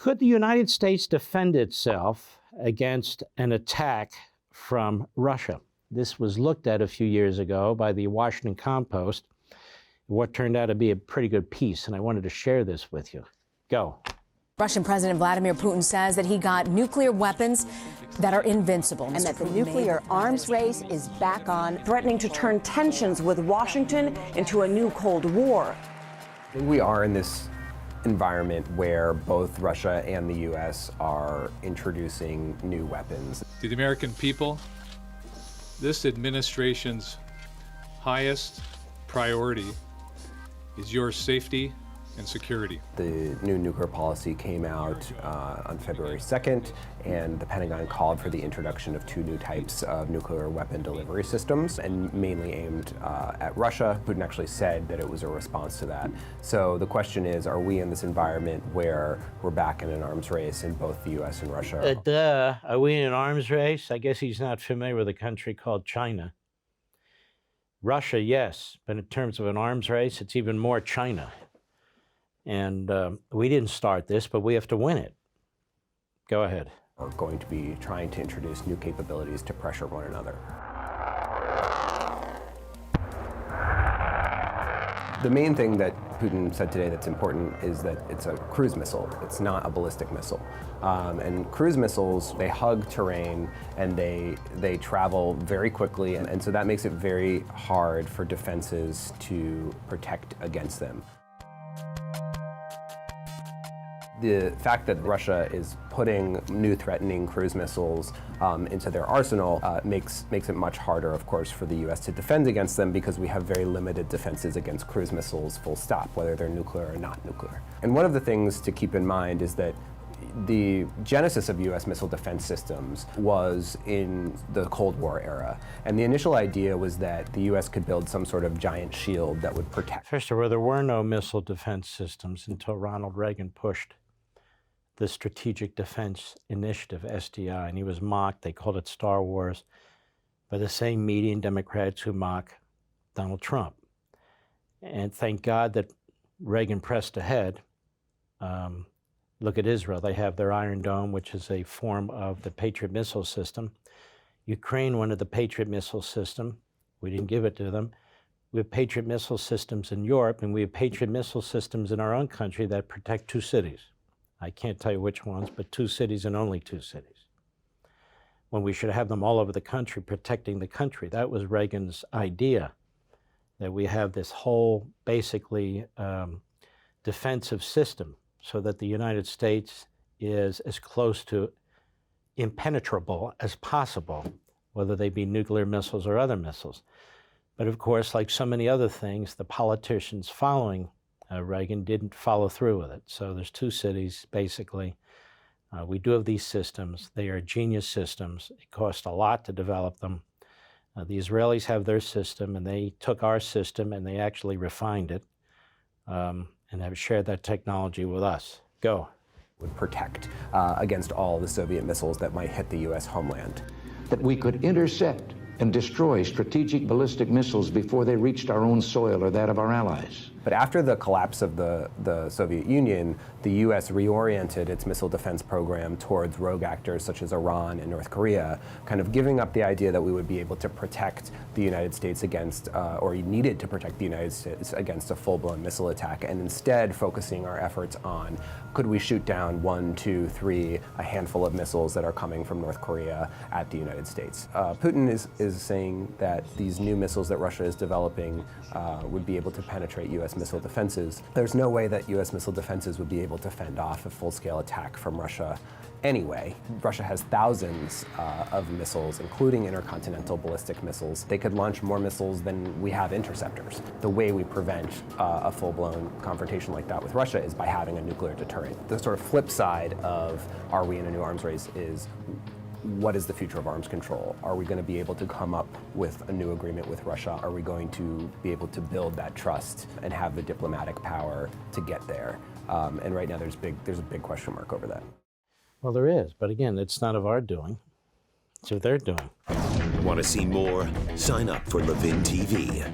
Could the United States defend itself against an attack from Russia? This was looked at a few years ago by the Washington Compost, what turned out to be a pretty good piece, and I wanted to share this with you. Go. Russian President Vladimir Putin says that he got nuclear weapons that are invincible. And that the nuclear arms race is back on, threatening to turn tensions with Washington into a new Cold War. I think we are in this environment where both Russia and the U.S. are introducing new weapons. To the American people, this administration's highest priority is your safety and security. The new nuclear policy came out on February 2nd, and the Pentagon called for the introduction of 2 new types of nuclear weapon delivery systems, and mainly aimed at Russia. Putin actually said that it was a response to that. So the question is, are we in this environment where we're back in an arms race in both the U.S. and Russia? Are we in an arms race? I guess he's not familiar with a country called China. Russia, yes, but in terms of an arms race, it's even more China. And we didn't start this, but we have to win it. Go ahead. We're going to be trying to introduce new capabilities to pressure one another. The main thing that Putin said today that's important is that it's a cruise missile. It's not a ballistic missile. And cruise missiles, they hug terrain and they travel very quickly. And so that makes it very hard for defenses to protect against them. The fact that Russia is putting new threatening cruise missiles into their arsenal makes it much harder, of course, for the U.S. to defend against them, because we have very limited defenses against cruise missiles, full stop, whether they're nuclear or not nuclear. And one of the things to keep in mind is that the genesis of U.S. missile defense systems was in the Cold War era. And the initial idea was that the U.S. could build some sort of giant shield that would protect. First of all, there were no missile defense systems until Ronald Reagan pushed the Strategic Defense Initiative, SDI, and he was mocked. They called it Star Wars by the same media and Democrats who mock Donald Trump. And thank God that Reagan pressed ahead. Look at Israel. They have their Iron Dome, which is a form of the Patriot missile system. Ukraine wanted the Patriot missile system. We didn't give it to them. We have Patriot missile systems in Europe, and we have Patriot missile systems in our own country that protect 2 cities. I can't tell you which ones, but 2 cities and only 2 cities. When we should have them all over the country, protecting the country. That was Reagan's idea, that we have this whole, basically, defensive system so that the United States is as close to impenetrable as possible, whether they be nuclear missiles or other missiles. But of course, like so many other things, the politicians following Reagan didn't follow through with it. So there's 2 cities, basically. We do have these systems. They are genius systems. It cost a lot to develop them. The Israelis have their system, and they took our system and they actually refined it and have shared that technology with us. Go. Would protect against all the Soviet missiles that might hit the U.S. homeland. That we could intercept and destroy strategic ballistic missiles before they reached our own soil or that of our allies. But after the collapse of the Soviet Union, the U.S. reoriented its missile defense program towards rogue actors such as Iran and North Korea, kind of giving up the idea that we would be able to protect the United States against, or needed to protect the United States against a full-blown missile attack, and instead focusing our efforts on, could we shoot down 1, 2, 3, a handful of missiles that are coming from North Korea at the United States. Putin is saying that these new missiles that Russia is developing would be able to penetrate U.S. missile defenses. There's no way that U.S. missile defenses would be able to fend off a full-scale attack from Russia anyway. Russia has thousands of missiles, including intercontinental ballistic missiles. They could launch more missiles than we have interceptors. The way we prevent a full-blown confrontation like that with Russia is by having a nuclear deterrent. The sort of flip side of are we in a new arms race is, what is the future of arms control? Are we going to be able to come up with a new agreement with Russia? Are we going to be able to build that trust and have the diplomatic power to get there? And right now there's a big question mark over that. Well, there is, but again, it's not of our doing. It's of their doing. Want to see more? Sign up for Levin TV.